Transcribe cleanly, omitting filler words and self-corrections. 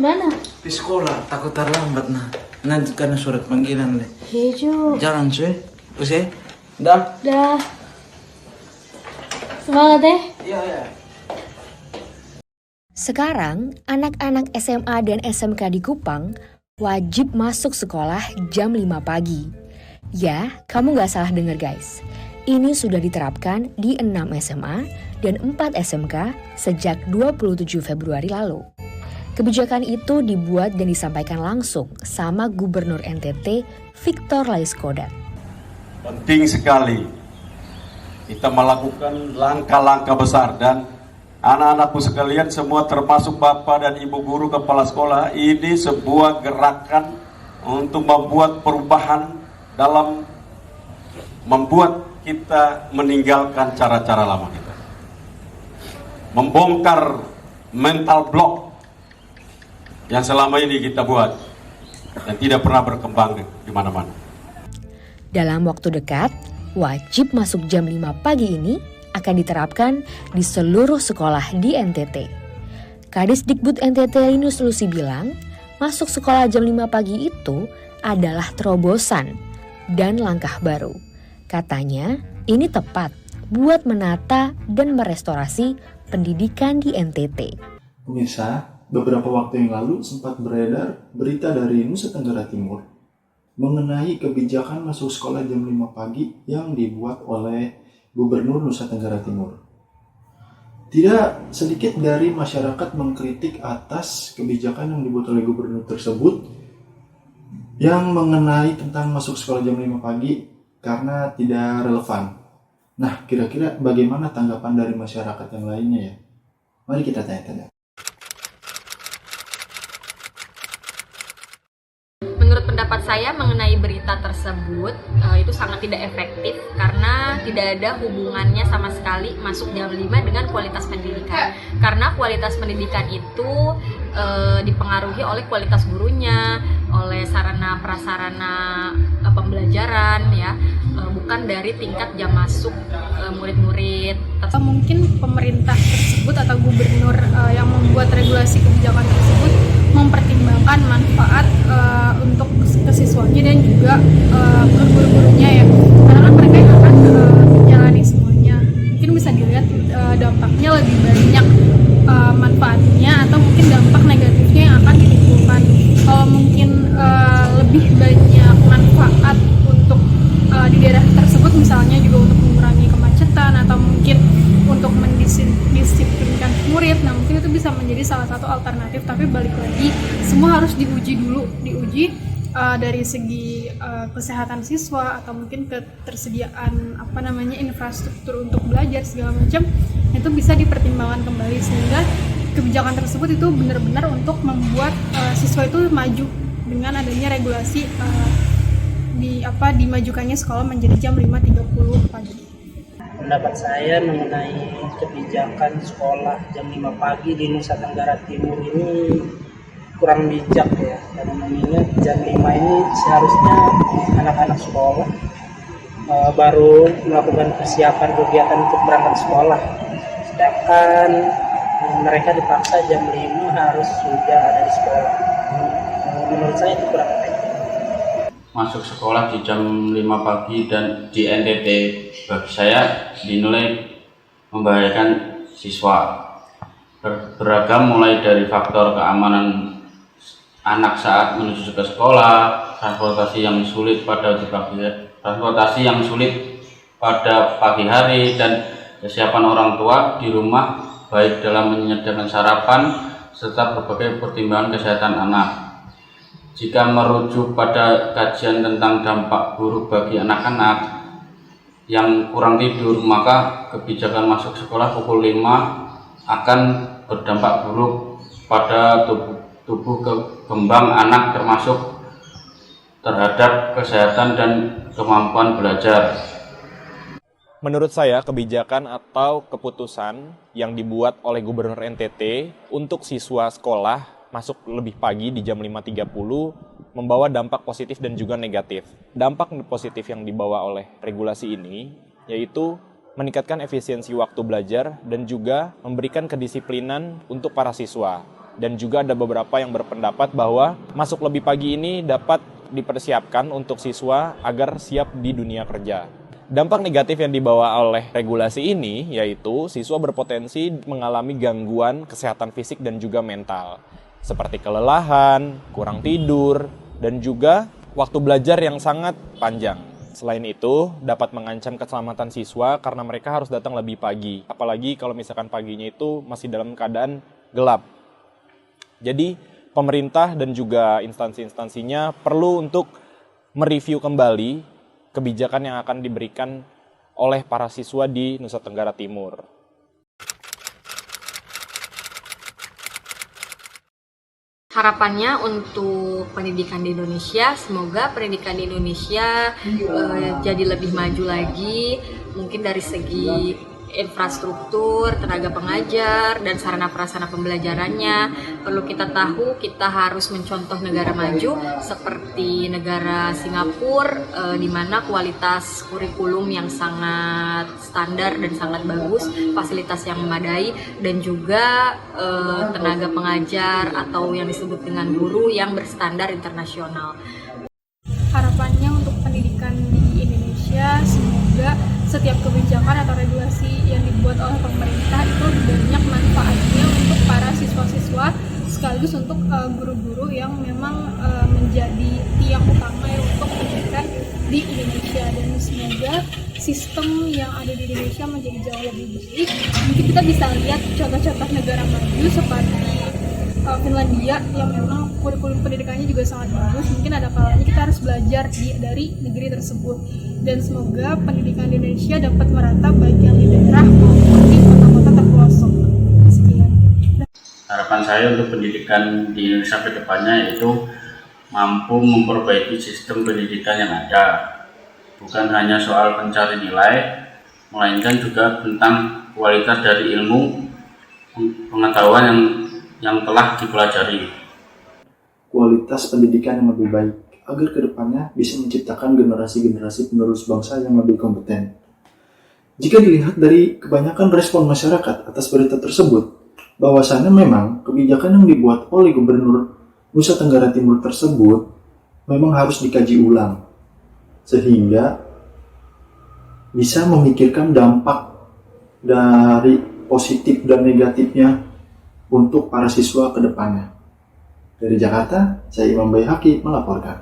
mana? Di sekolah, takut terlambat nah. Nanti karena surat panggilan deh. Hejo. Jalan cuy. Usai? Dah? Dah. Semangat deh. Iya, iya. Sekarang, anak-anak SMA dan SMK di Kupang wajib masuk sekolah jam 5 pagi. Ya, kamu gak salah dengar guys. Ini sudah diterapkan di 6 SMA dan 4 SMK sejak 27 Februari lalu. Kebijakan itu dibuat dan disampaikan langsung sama Gubernur NTT Victor Laiskodat. Penting sekali kita melakukan langkah-langkah besar dan anak-anakku sekalian semua termasuk Bapak dan Ibu guru kepala sekolah, ini sebuah gerakan untuk membuat perubahan dalam membuat kita meninggalkan cara-cara lama kita. Membongkar mental block yang selama ini kita buat dan tidak pernah berkembang di mana-mana. Dalam waktu dekat, wajib masuk jam 5 pagi ini akan diterapkan di seluruh sekolah di NTT. Kadisdikbud NTT Linus Lusi bilang, masuk sekolah jam 5 pagi itu adalah terobosan dan langkah baru. Katanya, ini tepat buat menata dan merestorasi pendidikan di NTT. Pemirsa, beberapa waktu yang lalu sempat beredar berita dari Nusa Tenggara Timur mengenai kebijakan masuk sekolah jam 5 pagi yang dibuat oleh Gubernur Nusa Tenggara Timur. Tidak sedikit dari masyarakat mengkritik atas kebijakan yang dibuat oleh gubernur tersebut yang mengenai tentang masuk sekolah jam 5 pagi karena tidak relevan. Nah, kira-kira bagaimana tanggapan dari masyarakat yang lainnya ya? Mari kita tanya-tanya. Menurut pendapat saya mengenai berita tersebut itu sangat tidak efektif karena tidak ada hubungannya sama sekali masuk jam 5 dengan kualitas pendidikan. Karena kualitas pendidikan itu dipengaruhi oleh kualitas gurunya, oleh sarana prasarana pembelajaran ya, bukan dari tingkat jam masuk murid-murid. Mungkin pemerintah tersebut atau gubernur yang membuat regulasi kebijakan tersebut mempertimbangkan manfaat untuk kesiswanya dan juga ke guru-gurunya ya, karena kan mereka yang akan menjalani semuanya. Mungkin bisa dilihat dampaknya lebih banyak manfaatnya atau mungkin dampak negatifnya yang akan ditimbulkan. Kalau mungkin lebih banyak manfaat untuk di daerah tersebut, misalnya juga untuk mengurangi kemacetan atau mungkin untuk mendisiplinkan murid, nah mungkin itu bisa menjadi salah satu alternatif. Tapi balik lagi, semua harus diuji dulu, dari segi kesehatan siswa atau mungkin ketersediaan infrastruktur untuk belajar segala macam, itu bisa dipertimbangkan kembali sehingga kebijakan tersebut itu benar-benar untuk membuat siswa itu maju dengan adanya regulasi dimajukannya sekolah menjadi jam 5.30 pagi. Pendapat saya mengenai kebijakan sekolah jam 5 pagi di Nusa Tenggara Timur ini kurang bijak ya, karena mengingat jam 5 ini seharusnya anak-anak sekolah baru melakukan persiapan kegiatan untuk berangkat sekolah, sedangkan mereka dipaksa jam 5 harus sudah ada di sekolah. Menurut saya itu kurang efektif. Masuk sekolah di jam 5 pagi dan di NTT bagi saya dinilai membahayakan siswa. Beragam mulai dari faktor keamanan anak saat menuju ke sekolah, transportasi yang sulit pada pagi hari, dan kesiapan orang tua di rumah baik dalam menyediakan sarapan serta berbagai pertimbangan kesehatan anak. Jika merujuk pada kajian tentang dampak buruk bagi anak-anak yang kurang tidur, maka kebijakan masuk sekolah pukul 5 akan berdampak buruk pada tubuh kembang anak, termasuk terhadap kesehatan dan kemampuan belajar. Menurut saya, kebijakan atau keputusan yang dibuat oleh Gubernur NTT untuk siswa sekolah masuk lebih pagi di jam 5.30 membawa dampak positif dan juga negatif. Dampak positif yang dibawa oleh regulasi ini yaitu meningkatkan efisiensi waktu belajar dan juga memberikan kedisiplinan untuk para siswa. Dan juga ada beberapa yang berpendapat bahwa masuk lebih pagi ini dapat dipersiapkan untuk siswa agar siap di dunia kerja. Dampak negatif yang dibawa oleh regulasi ini yaitu siswa berpotensi mengalami gangguan kesehatan fisik dan juga mental, seperti kelelahan, kurang tidur, dan juga waktu belajar yang sangat panjang. Selain itu, dapat mengancam keselamatan siswa karena mereka harus datang lebih pagi. Apalagi kalau misalkan paginya itu masih dalam keadaan gelap. Jadi, pemerintah dan juga instansi-instansinya perlu untuk mereview kembali kebijakan yang akan diberikan oleh para siswa di Nusa Tenggara Timur. Harapannya untuk pendidikan di Indonesia, semoga pendidikan di Indonesia jadi lebih maju lagi, mungkin dari segi infrastruktur, tenaga pengajar, dan sarana prasarana pembelajarannya. Perlu kita tahu, kita harus mencontoh negara maju seperti negara Singapura, di mana kualitas kurikulum yang sangat standar dan sangat bagus, fasilitas yang memadai, dan juga tenaga pengajar atau yang disebut dengan guru yang berstandar internasional. Harapannya untuk pendidikan di Indonesia, semoga setiap kebijakan atau regulasi yang dibuat oleh pemerintah itu banyak manfaatnya untuk para siswa-siswa sekaligus untuk guru-guru yang memang menjadi tiang utama ya untuk pendidikan di Indonesia, dan semoga sistem yang ada di Indonesia menjadi jauh lebih baik. Mungkin kita bisa lihat contoh-contoh negara maju seperti Finlandia yang memang kurikulum pendidikannya juga sangat bagus. Mungkin ada kalanya kita harus belajar dari negeri tersebut, dan semoga pendidikan di Indonesia dapat merata baik yang di daerah maupun di kota-kota terpelosok. Sekian. Harapan saya untuk pendidikan di Indonesia ke depannya yaitu mampu memperbaiki sistem pendidikan yang ada. Bukan hanya soal pencari nilai, melainkan juga tentang kualitas dari ilmu pengetahuan yang telah dipelajari. Kualitas pendidikan yang lebih baik agar kedepannya bisa menciptakan generasi-generasi penerus bangsa yang lebih kompeten. Jika dilihat dari kebanyakan respon masyarakat atas berita tersebut, bahwasannya memang kebijakan yang dibuat oleh Gubernur Nusa Tenggara Timur tersebut memang harus dikaji ulang, sehingga bisa memikirkan dampak dari positif dan negatifnya untuk para siswa ke depannya. Dari Jakarta, saya Imam Baihaqi melaporkan.